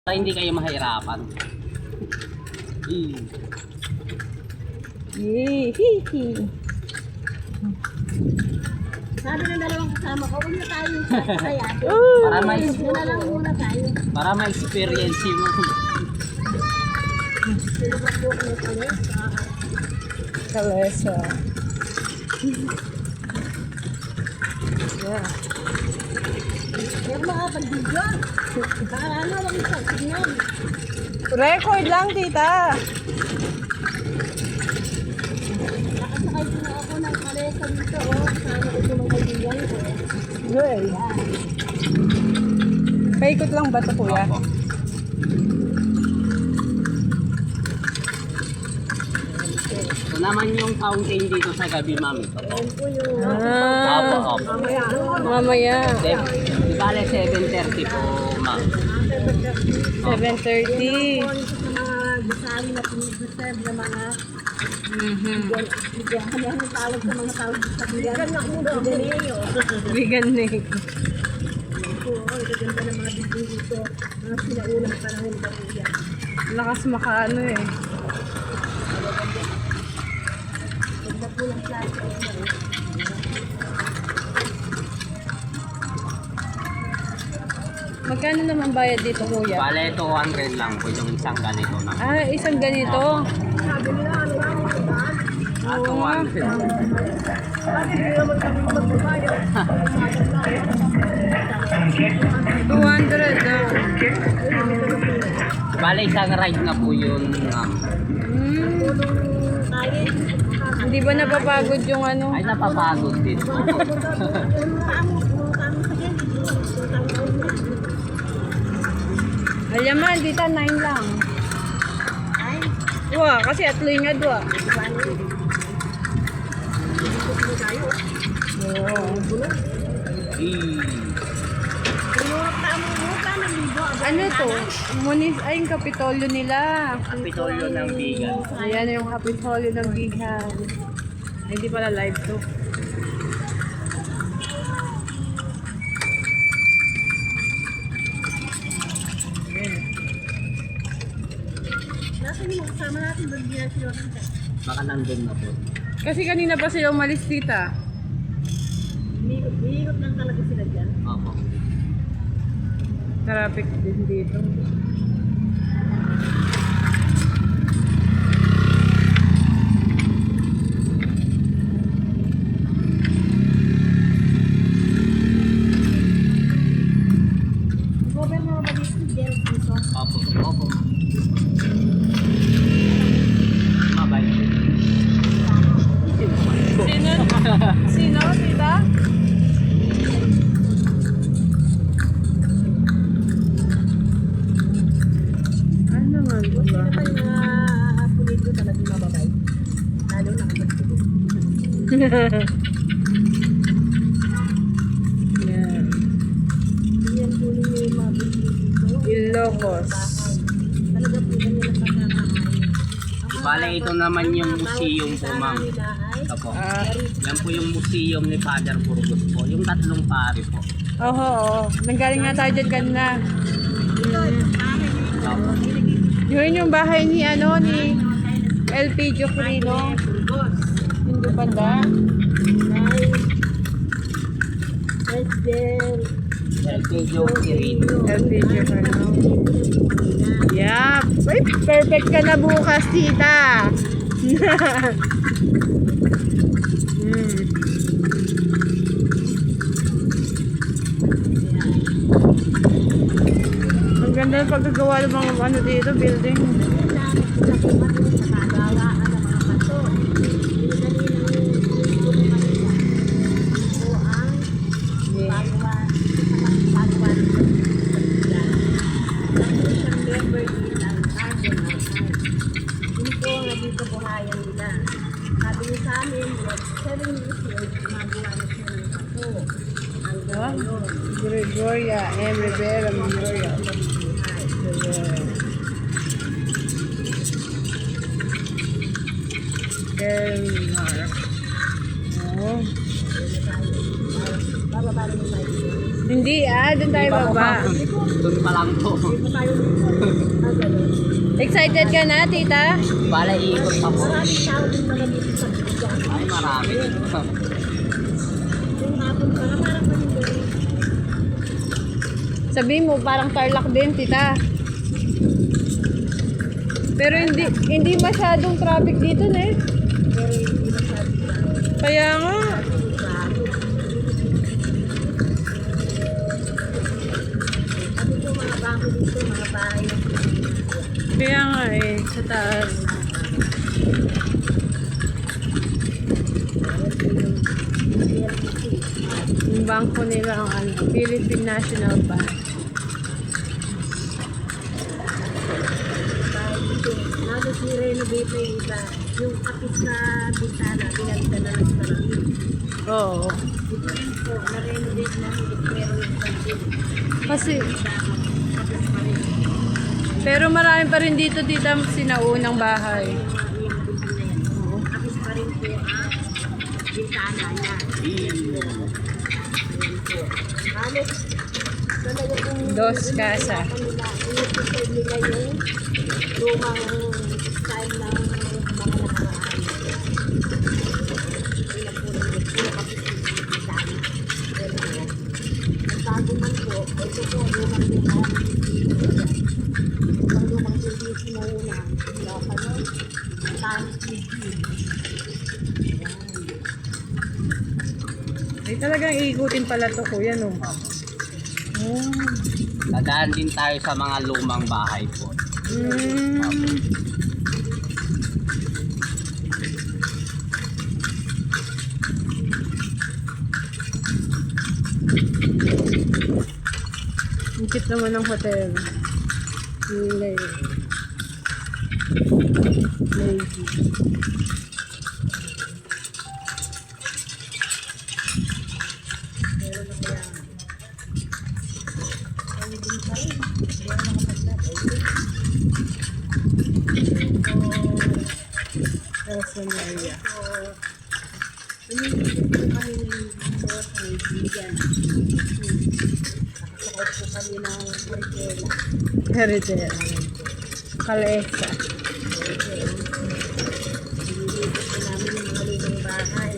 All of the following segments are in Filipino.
Para hindi kayo mahirapan. Sabi ng dalawang kasama ko, huwag na tayo kaya. Para lang muna tayo. para ma-experience mo. Kalesa. Yeah. Yung mga pag-video. Baka ano, huwag isang tingnan. Record lang, tita. Nakasakay ko na ako ng kalesa dito. Sana ko yung mga kaibigan ko. Good. Paikot lang ba ito, kuya? Opo. Ito naman yung fountain dito sa gabi, ma'am. Yan po yung Opo, opo. mamaya. Mamaya. Di bale 7:30 po, ma'am. 7:30. Sa mga gusali na pinipreserve na mga bigyan. Ano ang tawag sa mga tawag sa bigyan? Vegan na eh. Oo, ito ganda ng mga bigyan dito. Mga sinaunang panahon ba po yan? Lakas makaano eh. Ganda po ng klase. Magkano naman bayad dito, kuya? Bale 200 lang po yung isang ganito na. Ah, isang ganito. Sabi nila, ano lang, Ah, 200. Bakit hindi naman kami magbabayad? 200 daw. Bale isang ride na po yun, ma'am. Tayo, Hindi ba napapagod yung ano? Ay, napapagod din po. Alaman, dita 9 lang. Dua, kasi atloy nga dua. Oo. Ano to? Ay, yung kapitolyo nila. Kapitolyo ng Bigan. Ayan yung kapitolyo ng Bigan. Ay, hindi pala live to. Nasaan yung kasama natin doon niya si Rosita? Baka nandun na po. Kasi kanina pa sila umalis tita. Hihirot lang talaga sila dyan. Opo. Traffic din dito. Governor ba dito si Del Piso? Opo. Opo. Mabay. Sino? Sino, tita? Ano nga ba? Sino ba yung mga pulido talagang mababay? Lalo na kapag siguro. Yan. Yan po yung mga pulido dito. Ilocos. Talaga po ganyan ang pagkakain. Bale ito naman yung museum po, ma'am. Opo. Ah, Yan po yung museum ni Father Burgos po. Yung tatlong pari po. oo. Nanggaling nga tayo dyan kanina. Opo. Yun yung bahay ni ano ni LP Jocrino. Hindi banda. President. Elpidio Quirino. LP Jocrino. Yup. Uy, perfect ka na bukas, tita. Ang ganda ng paggagawa ng mga ano dito, building. Sabi niya sa amin, 7 years old, gumagawa na siya ng kapo. Ang Ah, gano'n. Gregoria M. Rivera Memorial. Denmark. Oh. Bababa rin yung mic. Hindi doon tayo baba. Doon pala lang po. Dito tayo dito. Ah, ganun. Excited ka na, tita? Bale, ikot pa po. Maraming tao din pala dito sa Bigyan. Ay, marami. Yung hapon pala, parang kanina. Sabihin mo, parang Tarlac din, tita. Pero hindi masyadong traffic dito, ne? Pero hindi masyado na. Kaya nga. Ano po mga bako dito, mga bahay. Kaya nga eh, sa taas. Yung bangko nila ang ano, Philippine National Bank. Bahay dito. Halos ni-renovate na yung iba. Yung kapis na bintana, pinalitan na ng salamin. Oo. Ito rin po, na-renovate na higit meron yung pansin. Kasi, pero marami pa rin dito, tita, sinaunang bahay. Kapis pa rin po ang bintana niya. Halos, talaga kung Dos casa. kanila, inisipid nila yung lumang style ng mga nakaraan. Sila po rin yung puro kapis yung bintana. Pero yan. Ang bago man po, ito po, lumang ang lumang service mo na, wala pa nun, tanis TV. Ay, talagang iikutin pala to, kuya, no? Oh. Dadaan din tayo sa mga lumang bahay po. Mm. Ang cute naman ng hotel. Lady. Elsa Maria. Umiisip po kami dito sa Bigyan. Nakasakot po kami ng Marikela. Heredera. Calesa. Nililipit po namin yung mga lumang bahay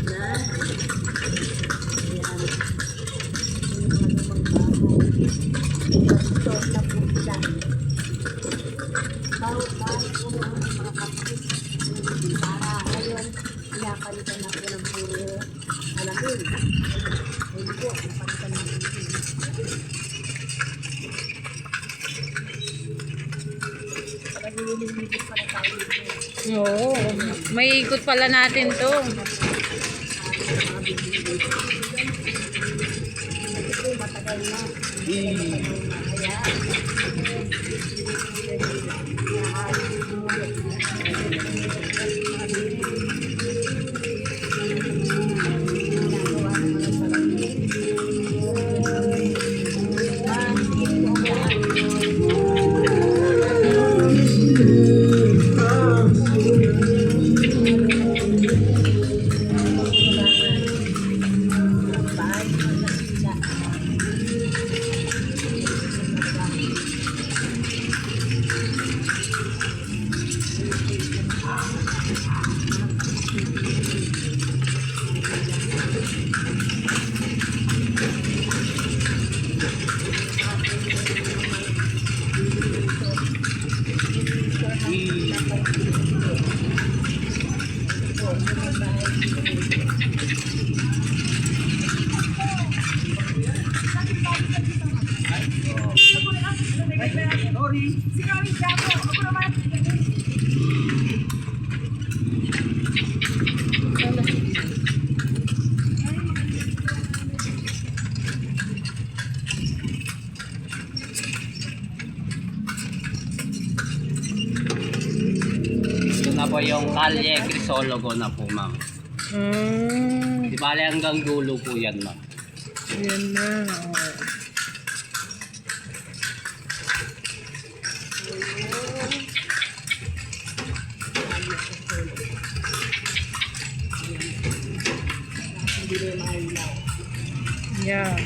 na ayan, yung mga lumang bahay. Store na po sila. Bawat bahay po ang mga kapis. Para ngayon, pinapalitan na po ng puro alamin. Ayun po, pinapalitan na po. Parang nililipit pala tayo dito. Oo. May ikot pala natin to. Ito matagal na. Kaya, Ito na po yung Kalye Crisologo na po, ma'am. Di bale hanggang dulo po yan, ma'am. Yan na. Oo. Yeah.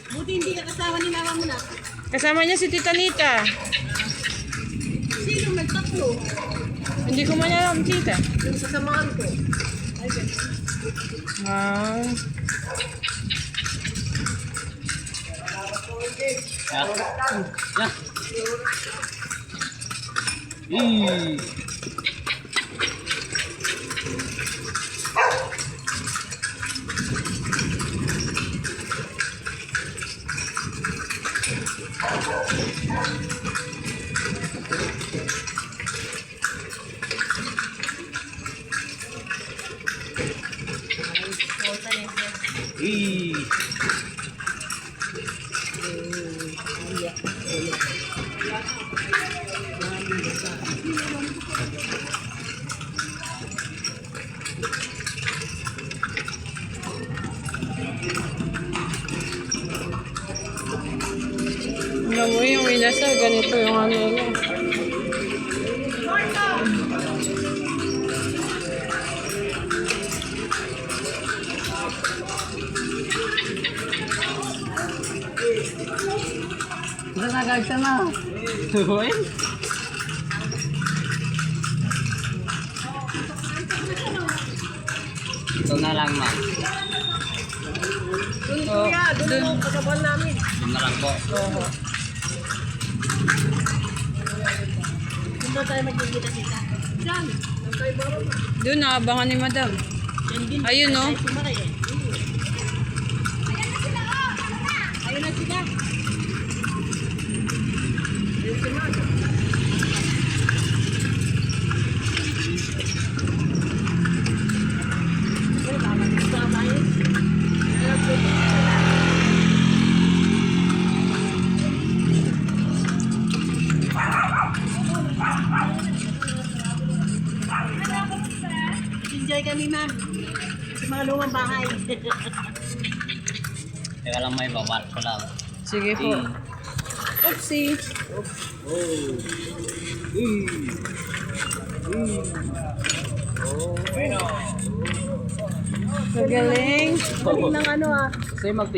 Buti hindi ka kasama ni mama mo na. Kasama niya si Tita Nita. Sino nagtatlo? Hindi ko man alam, Tita. Yung sasamahan ko. Ay, Ah. Ya. Ih. Ih. Alam mo yung inasal, ganito yung ano niya. Nagagag ka na. Tuwin? Ito na lang, ma'am. Dun kuya, dun mo kagabuhan namin. Ito na lang po. Oo. Dun ba tayo magkikita-kita? Diyan. Ang tayo baro. Doon, naabangan ni Madam. Yan din. Ayun, no? Ay, sumakay eh. Ayun na sila. Ayun si Mama. Ay, tama. Tama yun. Ayun, pwede. Enjoy kami, ma'am. Sa mga lumang bahay. Teka lang, may babal ko lang. Sige po. Oopsie. Magaling. Galing ng ano ah. Kasi mag